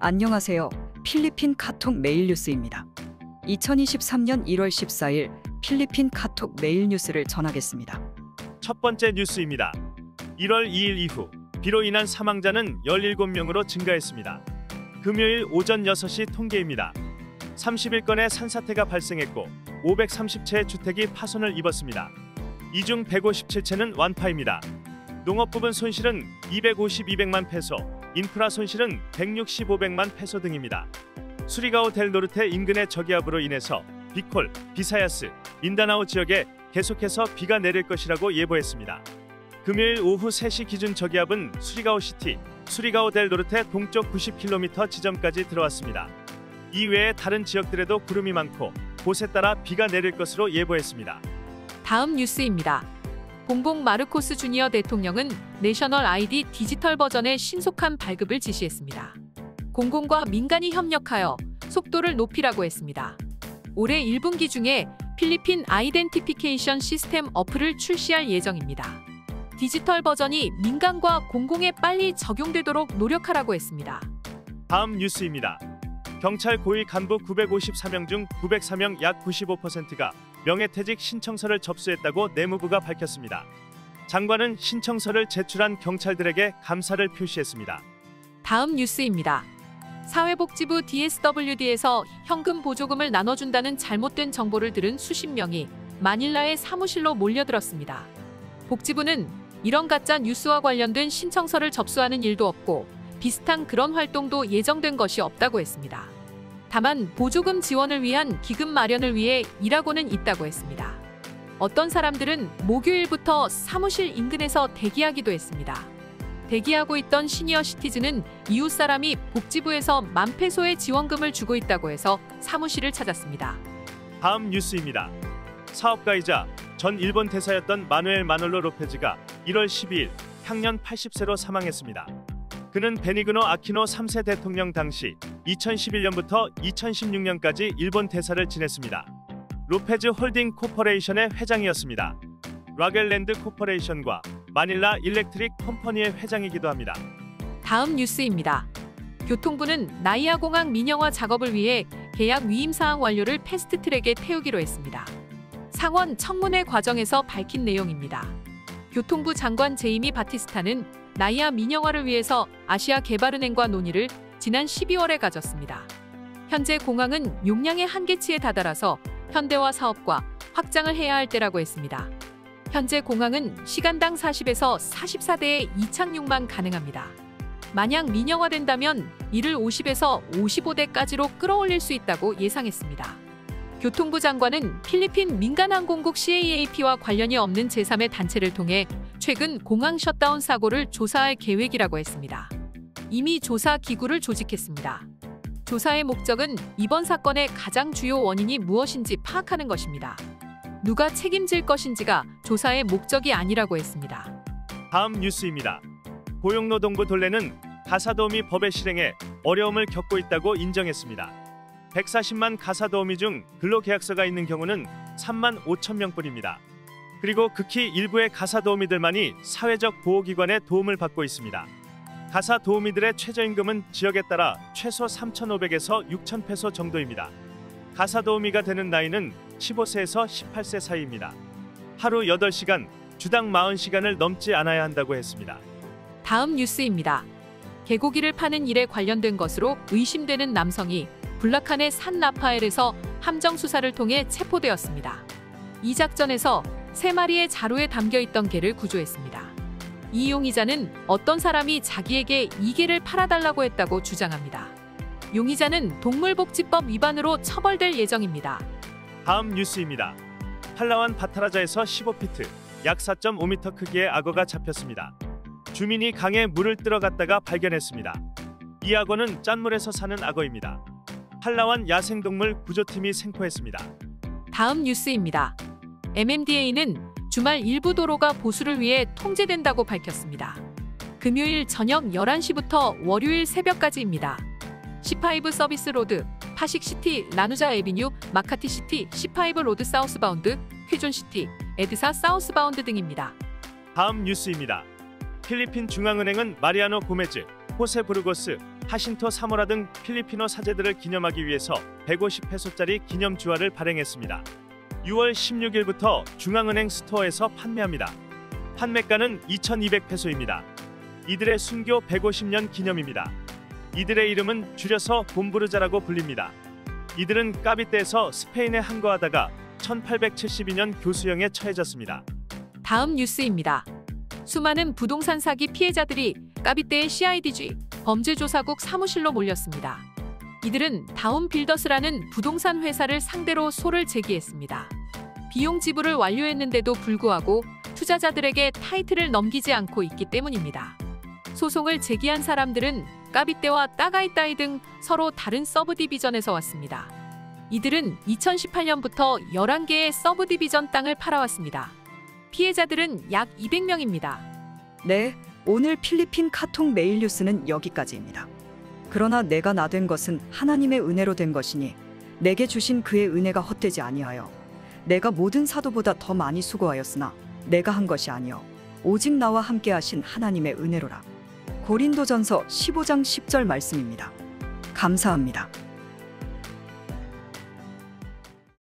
안녕하세요. 필리핀 카톡 메일 뉴스입니다. 2023년 1월 14일 필리핀 카톡 메일 뉴스를 전하겠습니다. 첫 번째 뉴스입니다. 1월 2일 이후 비로 인한 사망자는 17명으로 증가했습니다. 금요일 오전 6시 통계입니다. 31건의 산사태가 발생했고 530채의 주택이 파손을 입었습니다. 이 중 157채는 완파입니다. 농업 부분 손실은 250만 페소, 인프라 손실은 165만 페소 등입니다. 수리가오 델 노르테 인근의 저기압으로 인해서 비콜, 비사야스, 민다나오 지역에 계속해서 비가 내릴 것이라고 예보했습니다. 금요일 오후 3시 기준 저기압은 수리가오 시티, 수리가오 델 노르테 동쪽 90km 지점까지 들어왔습니다. 이 외에 다른 지역들에도 구름이 많고 곳에 따라 비가 내릴 것으로 예보했습니다. 다음 뉴스입니다. 봉봉 마르코스 주니어 대통령은 내셔널 아이디 디지털 버전의 신속한 발급을 지시했습니다. 공공과 민간이 협력하여 속도를 높이라고 했습니다. 올해 1분기 중에 필리핀 아이덴티피케이션 시스템 어플을 출시할 예정입니다. 디지털 버전이 민간과 공공에 빨리 적용되도록 노력하라고 했습니다. 다음 뉴스입니다. 경찰 고위 간부 954명 중 904명 약 95%가 명예퇴직 신청서를 접수했다고 내무부가 밝혔습니다. 장관은 신청서를 제출한 경찰들에게 감사를 표시했습니다. 다음 뉴스입니다. 사회복지부 DSWD에서 현금 보조금을 나눠준다는 잘못된 정보를 들은 수십 명이 마닐라의 사무실로 몰려들었습니다. 복지부는 이런 가짜 뉴스와 관련된 신청서를 접수하는 일도 없고 비슷한 그런 활동도 예정된 것이 없다고 했습니다. 다만 보조금 지원을 위한 기금 마련을 위해 일하고는 있다고 했습니다. 어떤 사람들은 목요일부터 사무실 인근에서 대기하기도 했습니다. 대기하고 있던 시니어 시티즌은 이웃 사람이 복지부에서 10,000페소의 지원금을 주고 있다고 해서 사무실을 찾았습니다. 다음 뉴스입니다. 사업가이자 전 일본 대사였던 마누엘 마놀로 로페즈가 1월 12일 향년 80세로 사망했습니다. 그는 베니그노 아키노 3세 대통령 당시 2011년부터 2016년까지 일본 대사를 지냈습니다. 로페즈 홀딩 코퍼레이션의 회장이었습니다. 라겔랜드 코퍼레이션과 마닐라 일렉트릭 컴퍼니의 회장이기도 합니다. 다음 뉴스입니다. 교통부는 나이아 공항 민영화 작업을 위해 계약 위임 사항 완료를 패스트트랙에 태우기로 했습니다. 상원 청문회 과정에서 밝힌 내용입니다. 교통부 장관 제이미 바티스타는 나이아 민영화를 위해서 아시아개발은행과 논의를 지난 12월에 가졌습니다. 현재 공항은 용량의 한계치에 다다라서 현대화 사업과 확장을 해야 할 때라고 했습니다. 현재 공항은 시간당 40에서 44대의 이착륙만 가능합니다. 만약 민영화된다면 이를 50에서 55대까지로 끌어올릴 수 있다고 예상했습니다. 교통부 장관은 필리핀 민간항공국 CAAP와 관련이 없는 제3의 단체를 통해 최근 공항 셧다운 사고를 조사할 계획이라고 했습니다. 이미 조사 기구를 조직했습니다. 조사의 목적은 이번 사건의 가장 주요 원인이 무엇인지 파악하는 것입니다. 누가 책임질 것인지가 조사의 목적이 아니라고 했습니다. 다음 뉴스입니다. 고용노동부 돌레는 가사도우미 법의 실행에 어려움을 겪고 있다고 인정했습니다. 140만 가사도우미 중 근로계약서가 있는 경우는 3만 5천 명뿐입니다. 그리고 극히 일부의 가사도우미들만이 사회적 보호기관의 도움을 받고 있습니다. 가사도우미들의 최저임금은 지역에 따라 최소 3,500에서 6,000페소 정도입니다. 가사도우미가 되는 나이는 15세에서 18세 사이입니다. 하루 8시간, 주당 40시간을 넘지 않아야 한다고 했습니다. 다음 뉴스입니다. 개고기를 파는 일에 관련된 것으로 의심되는 남성이 불라칸의 산 라파엘에서 함정 수사를 통해 체포되었습니다. 이 작전에서 3마리의 자루에 담겨있던 개를 구조했습니다. 이 용의자는 어떤 사람이 자기에게 이 개를 팔아달라고 했다고 주장합니다. 용의자는 동물복지법 위반으로 처벌될 예정입니다. 다음 뉴스입니다. 팔라완 바타라자에서 15피트, 약 4.5m 크기의 악어가 잡혔습니다. 주민이 강에 물을 들어갔다가 발견했습니다. 이 악어는 짠물에서 사는 악어입니다. 팔라완 야생동물 구조팀이 생포했습니다. 다음 뉴스입니다. MMDA는 주말 일부 도로가 보수를 위해 통제된다고 밝혔습니다. 금요일 저녁 11시부터 월요일 새벽까지입니다. C5 서비스 로드, 파식시티, 라누자 에비뉴, 마카티시티, C5 로드 사우스바운드, 휘존시티, 에드사 사우스바운드 등입니다. 다음 뉴스입니다. 필리핀 중앙은행은 마리아노 고메즈, 호세 브루고스, 하신토 사모라 등 필리피노 사제들을 기념하기 위해서 150페소짜리 기념 주화를 발행했습니다. 6월 16일부터 중앙은행 스토어에서 판매합니다. 판매가는 2,200페소입니다. 이들의 순교 150년 기념입니다. 이들의 이름은 줄여서 곰부르자라고 불립니다. 이들은 까비떼에서 스페인에 항거하다가 1872년 교수형에 처해졌습니다. 다음 뉴스입니다. 수많은 부동산 사기 피해자들이 까비떼의 CIDG 범죄조사국 사무실로 몰렸습니다. 이들은 다운 빌더스라는 부동산 회사를 상대로 소를 제기했습니다. 비용 지불을 완료했는데도 불구하고 투자자들에게 타이틀을 넘기지 않고 있기 때문입니다. 소송을 제기한 사람들은 까비떼와 따가이따이 등 서로 다른 서브디비전에서 왔습니다. 이들은 2018년부터 11개의 서브디비전 땅을 팔아왔습니다. 피해자들은 약 200명입니다. 네, 오늘 필리핀 카톡 메일 뉴스는 여기까지입니다. 그러나 내가 나된 것은 하나님의 은혜로 된 것이니 내게 주신 그의 은혜가 헛되지 아니하여 내가 모든 사도보다 더 많이 수고하였으나 내가 한 것이 아니요 오직 나와 함께 하신 하나님의 은혜로라. 고린도전서 15장 10절 말씀입니다. 감사합니다.